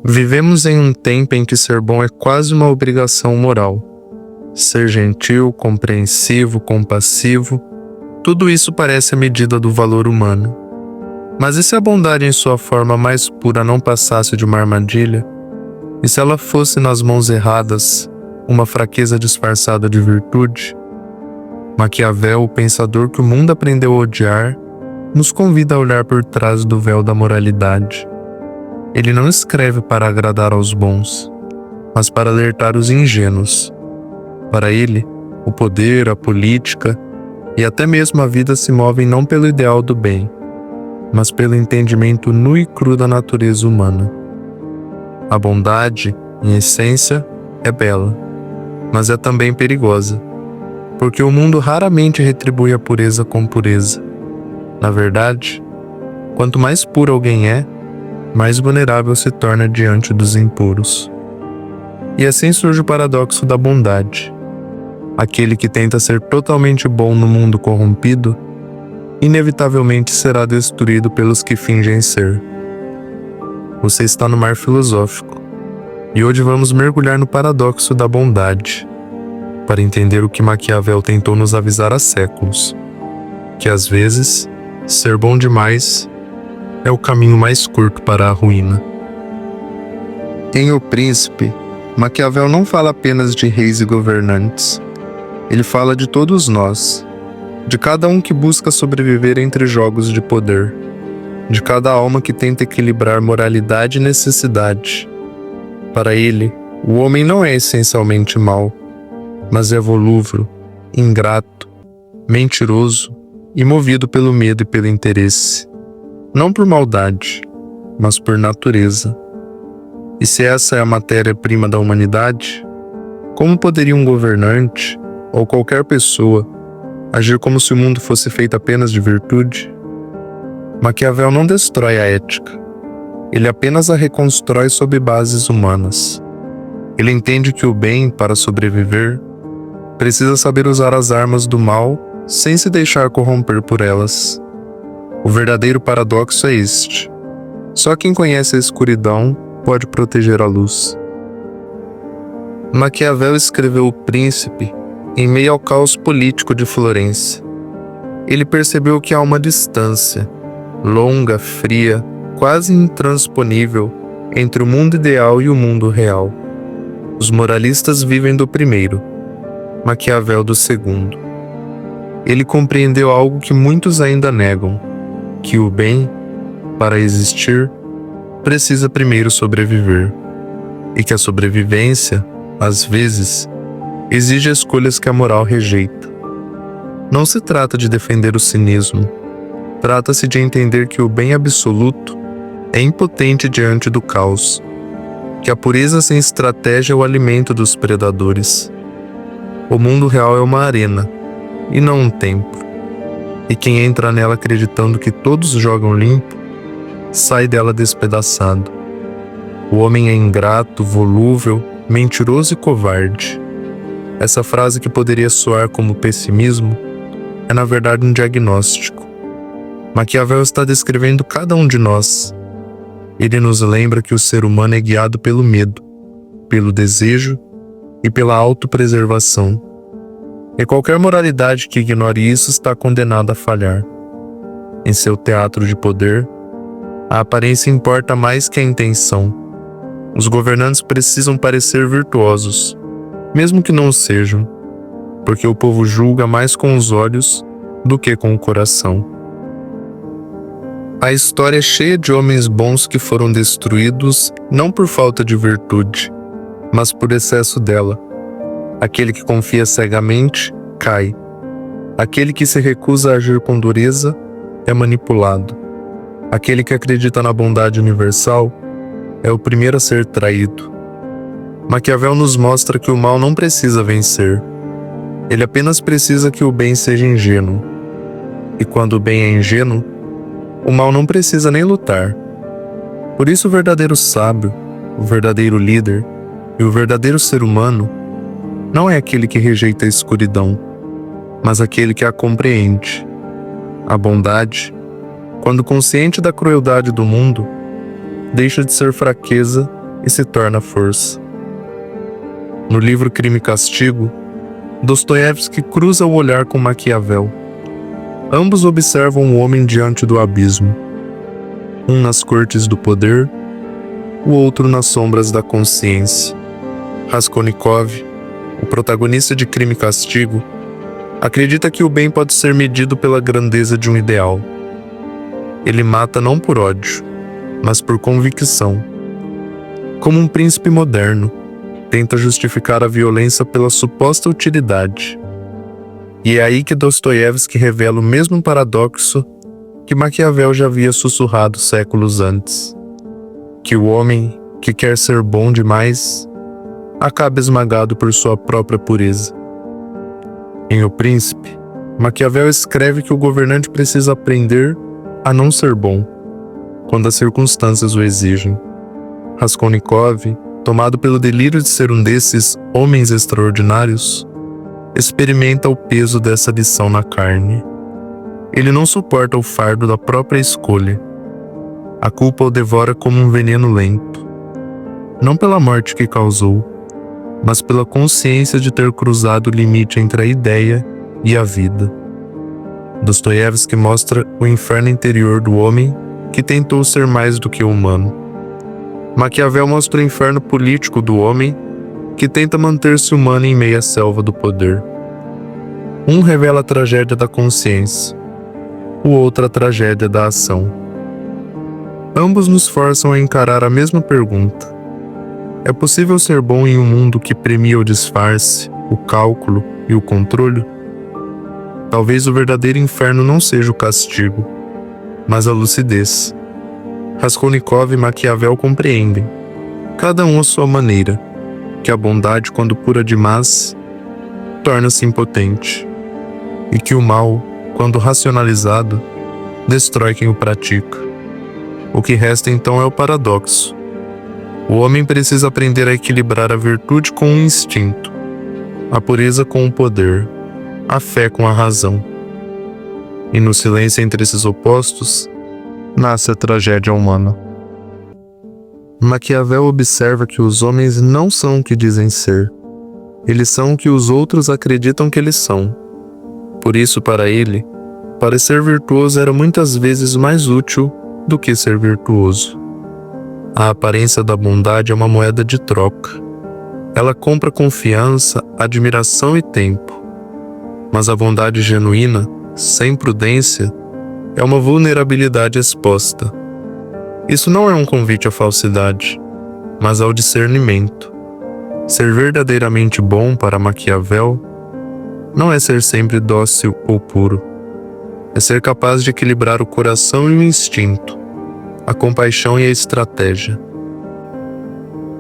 Vivemos em um tempo em que ser bom é quase uma obrigação moral. Ser gentil, compreensivo, compassivo, tudo isso parece a medida do valor humano. Mas e se a bondade em sua forma mais pura não passasse de uma armadilha? E se ela fosse nas mãos erradas, uma fraqueza disfarçada de virtude? Maquiavel, o pensador que o mundo aprendeu a odiar, nos convida a olhar por trás do véu da moralidade. Ele não escreve para agradar aos bons, mas para alertar os ingênuos. Para ele, o poder, a política e até mesmo a vida se movem não pelo ideal do bem, mas pelo entendimento nu e cru da natureza humana. A bondade, em essência, é bela, mas é também perigosa, porque o mundo raramente retribui a pureza com pureza. Na verdade, quanto mais puro alguém é, mais vulnerável se torna diante dos impuros. E assim surge o paradoxo da bondade. Aquele que tenta ser totalmente bom no mundo corrompido, inevitavelmente será destruído pelos que fingem ser. Você está no mar filosófico, e hoje vamos mergulhar no paradoxo da bondade, para entender o que Maquiavel tentou nos avisar há séculos, que às vezes, ser bom demais é o caminho mais curto para a ruína. Em O Príncipe, Maquiavel não fala apenas de reis e governantes. Ele fala de todos nós, de cada um que busca sobreviver entre jogos de poder, de cada alma que tenta equilibrar moralidade e necessidade. Para ele, o homem não é essencialmente mau, mas é volúvel, ingrato, mentiroso e movido pelo medo e pelo interesse. Não por maldade, mas por natureza. E se essa é a matéria-prima da humanidade, como poderia um governante, ou qualquer pessoa, agir como se o mundo fosse feito apenas de virtude? Maquiavel não destrói a ética. Ele apenas a reconstrói sob bases humanas. Ele entende que o bem, para sobreviver, precisa saber usar as armas do mal sem se deixar corromper por elas. O verdadeiro paradoxo é este: só quem conhece a escuridão pode proteger a luz. Maquiavel escreveu O Príncipe em meio ao caos político de Florença. Ele percebeu que há uma distância, longa, fria, quase intransponível, entre o mundo ideal e o mundo real. Os moralistas vivem do primeiro, Maquiavel do segundo. Ele compreendeu algo que muitos ainda negam, que o bem, para existir, precisa primeiro sobreviver, e que a sobrevivência, às vezes, exige escolhas que a moral rejeita. Não se trata de defender o cinismo, trata-se de entender que o bem absoluto é impotente diante do caos, que a pureza sem estratégia é o alimento dos predadores. O mundo real é uma arena, e não um templo. E quem entra nela acreditando que todos jogam limpo, sai dela despedaçado. O homem é ingrato, volúvel, mentiroso e covarde. Essa frase, que poderia soar como pessimismo, é na verdade um diagnóstico. Maquiavel está descrevendo cada um de nós. Ele nos lembra que o ser humano é guiado pelo medo, pelo desejo e pela autopreservação. E qualquer moralidade que ignore isso está condenada a falhar. Em seu teatro de poder, a aparência importa mais que a intenção. Os governantes precisam parecer virtuosos, mesmo que não o sejam, porque o povo julga mais com os olhos do que com o coração. A história é cheia de homens bons que foram destruídos não por falta de virtude, mas por excesso dela. Aquele que confia cegamente, cai. Aquele que se recusa a agir com dureza, é manipulado. Aquele que acredita na bondade universal, é o primeiro a ser traído. Maquiavel nos mostra que o mal não precisa vencer. Ele apenas precisa que o bem seja ingênuo. E quando o bem é ingênuo, o mal não precisa nem lutar. Por isso o verdadeiro sábio, o verdadeiro líder e o verdadeiro ser humano não é aquele que rejeita a escuridão, mas aquele que a compreende. A bondade, quando consciente da crueldade do mundo, deixa de ser fraqueza e se torna força. No livro Crime e Castigo, Dostoiévski cruza o olhar com Maquiavel. Ambos observam o homem diante do abismo, um nas cortes do poder, o outro nas sombras da consciência. Raskolnikov, o protagonista de Crime e Castigo, acredita que o bem pode ser medido pela grandeza de um ideal. Ele mata não por ódio, mas por convicção. Como um príncipe moderno, tenta justificar a violência pela suposta utilidade. E é aí que Dostoiévski revela o mesmo paradoxo que Maquiavel já havia sussurrado séculos antes: que o homem que quer ser bom demais acaba esmagado por sua própria pureza. Em O Príncipe, Maquiavel escreve que o governante precisa aprender a não ser bom, quando as circunstâncias o exigem. Raskolnikov, tomado pelo delírio de ser um desses homens extraordinários, experimenta o peso dessa lição na carne. Ele não suporta o fardo da própria escolha. A culpa o devora como um veneno lento, não pela morte que causou, mas pela consciência de ter cruzado o limite entre a ideia e a vida. Dostoiévski mostra o inferno interior do homem que tentou ser mais do que humano. Maquiavel mostra o inferno político do homem que tenta manter-se humano em meio à selva do poder. Um revela a tragédia da consciência, o outro a tragédia da ação. Ambos nos forçam a encarar a mesma pergunta: é possível ser bom em um mundo que premia o disfarce, o cálculo e o controle? Talvez o verdadeiro inferno não seja o castigo, mas a lucidez. Raskolnikov e Maquiavel compreendem, cada um à sua maneira, que a bondade, quando pura demais, torna-se impotente, e que o mal, quando racionalizado, destrói quem o pratica. O que resta então é o paradoxo. O homem precisa aprender a equilibrar a virtude com o instinto, a pureza com o poder, a fé com a razão. E no silêncio entre esses opostos, nasce a tragédia humana. Maquiavel observa que os homens não são o que dizem ser. Eles são o que os outros acreditam que eles são. Por isso, para ele, parecer virtuoso era muitas vezes mais útil do que ser virtuoso. A aparência da bondade é uma moeda de troca. Ela compra confiança, admiração e tempo. Mas a bondade genuína, sem prudência, é uma vulnerabilidade exposta. Isso não é um convite à falsidade, mas ao discernimento. Ser verdadeiramente bom para Maquiavel não é ser sempre dócil ou puro. É ser capaz de equilibrar o coração e o instinto, a compaixão e a estratégia.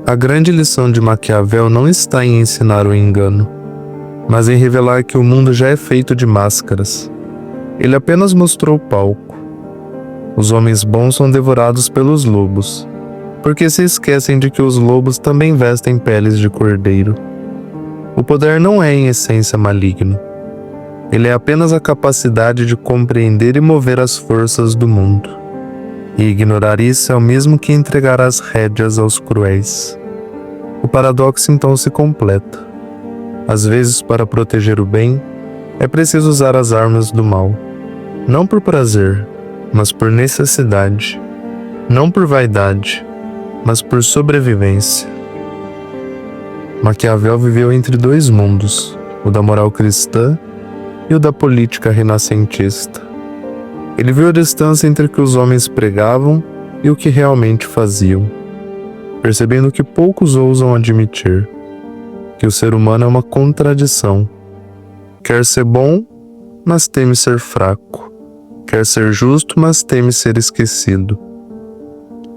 A grande lição de Maquiavel não está em ensinar o engano, mas em revelar que o mundo já é feito de máscaras. Ele apenas mostrou o palco. Os homens bons são devorados pelos lobos, porque se esquecem de que os lobos também vestem peles de cordeiro. O poder não é em essência maligno. Ele é apenas a capacidade de compreender e mover as forças do mundo. E ignorar isso é o mesmo que entregar as rédeas aos cruéis. O paradoxo então se completa. Às vezes, para proteger o bem, é preciso usar as armas do mal. Não por prazer, mas por necessidade. Não por vaidade, mas por sobrevivência. Maquiavel viveu entre dois mundos, o da moral cristã e o da política renascentista. Ele viu a distância entre o que os homens pregavam e o que realmente faziam, percebendo que poucos ousam admitir, que o ser humano é uma contradição. Quer ser bom, mas teme ser fraco. Quer ser justo, mas teme ser esquecido.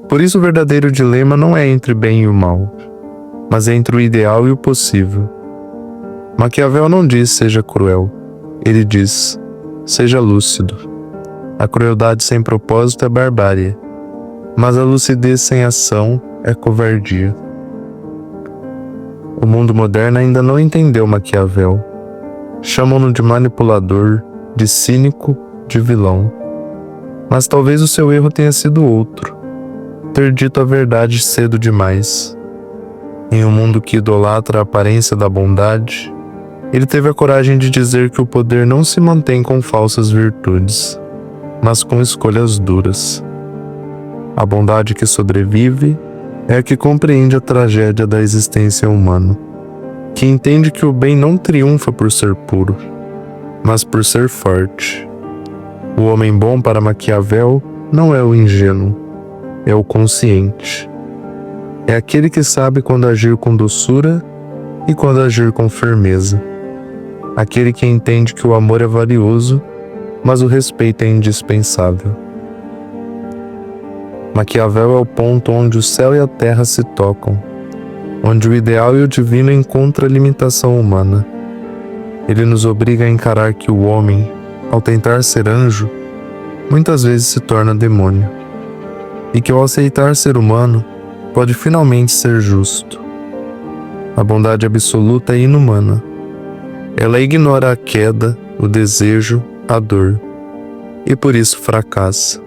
Por isso o verdadeiro dilema não é entre bem e o mal, mas é entre o ideal e o possível. Maquiavel não diz seja cruel, ele diz seja lúcido. A crueldade sem propósito é barbárie, mas a lucidez sem ação é covardia. O mundo moderno ainda não entendeu Maquiavel. Chamam-no de manipulador, de cínico, de vilão. Mas talvez o seu erro tenha sido outro. ter dito a verdade cedo demais. Em um mundo que idolatra a aparência da bondade, ele teve a coragem de dizer que o poder não se mantém com falsas virtudes, mas com escolhas duras. A bondade que sobrevive é a que compreende a tragédia da existência humana, que entende que o bem não triunfa por ser puro, mas por ser forte. O homem bom para Maquiavel não é o ingênuo, é o consciente. É aquele que sabe quando agir com doçura e quando agir com firmeza. Aquele que entende que o amor é valioso, mas o respeito é indispensável. Maquiavel é o ponto onde o céu e a terra se tocam, onde o ideal e o divino encontram a limitação humana. Ele nos obriga a encarar que o homem, ao tentar ser anjo, muitas vezes se torna demônio, e que ao aceitar ser humano, pode finalmente ser justo. A bondade absoluta é inumana. Ela ignora a queda, o desejo, a dor, e por isso fracassa.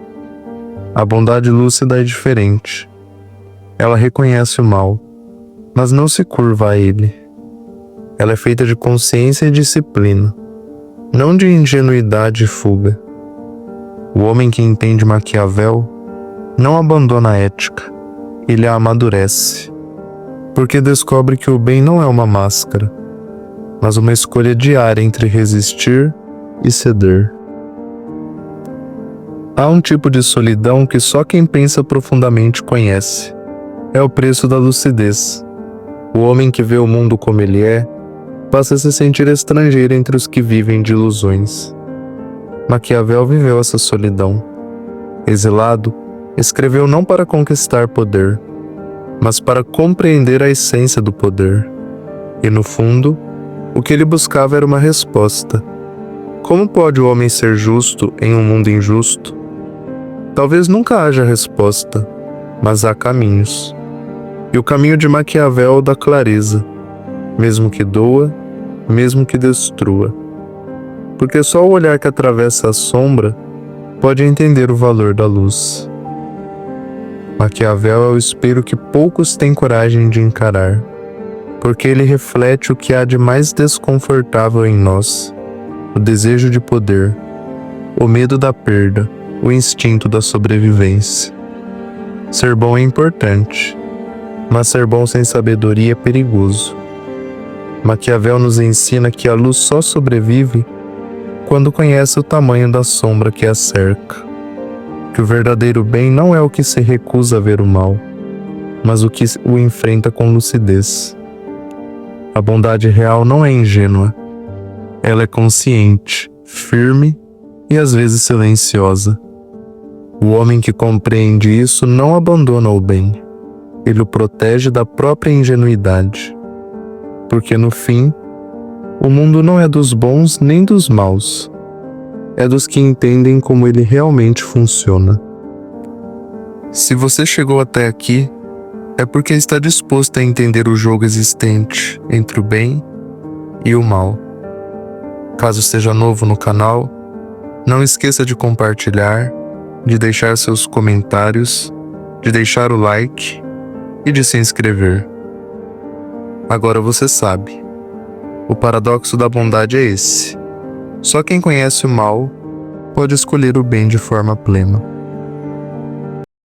A bondade lúcida é diferente. Ela reconhece o mal, mas não se curva a ele. Ela é feita de consciência e disciplina, não de ingenuidade e fuga. O homem que entende Maquiavel não abandona a ética, ele a amadurece, porque descobre que o bem não é uma máscara, mas uma escolha diária entre resistir e ceder. Há um tipo de solidão que só quem pensa profundamente conhece. É o preço da lucidez. O homem que vê o mundo como ele é, passa a se sentir estrangeiro entre os que vivem de ilusões. Maquiavel viveu essa solidão. Exilado, escreveu não para conquistar poder, mas para compreender a essência do poder. E no fundo, o que ele buscava era uma resposta. Como pode o homem ser justo em um mundo injusto? Talvez nunca haja resposta, mas há caminhos. E o caminho de Maquiavel é o da clareza, mesmo que doa, mesmo que destrua. Porque só o olhar que atravessa a sombra pode entender o valor da luz. Maquiavel é o espelho que poucos têm coragem de encarar, porque ele reflete o que há de mais desconfortável em nós: o desejo de poder, o medo da perda, o instinto da sobrevivência. Ser bom é importante, mas ser bom sem sabedoria é perigoso. Maquiavel nos ensina que a luz só sobrevive quando conhece o tamanho da sombra que a cerca, que o verdadeiro bem não é o que se recusa a ver o mal, mas o que o enfrenta com lucidez. A bondade real não é ingênua, ela é consciente, firme e às vezes silenciosa. O homem que compreende isso não abandona o bem, ele o protege da própria ingenuidade, porque no fim, o mundo não é dos bons nem dos maus, é dos que entendem como ele realmente funciona. Se você chegou até aqui, é porque está disposto a entender o jogo existente entre o bem e o mal. Caso seja novo no canal, não esqueça de compartilhar, de deixar seus comentários, de deixar o like e de se inscrever. Agora você sabe, o paradoxo da bondade é esse: só quem conhece o mal pode escolher o bem de forma plena.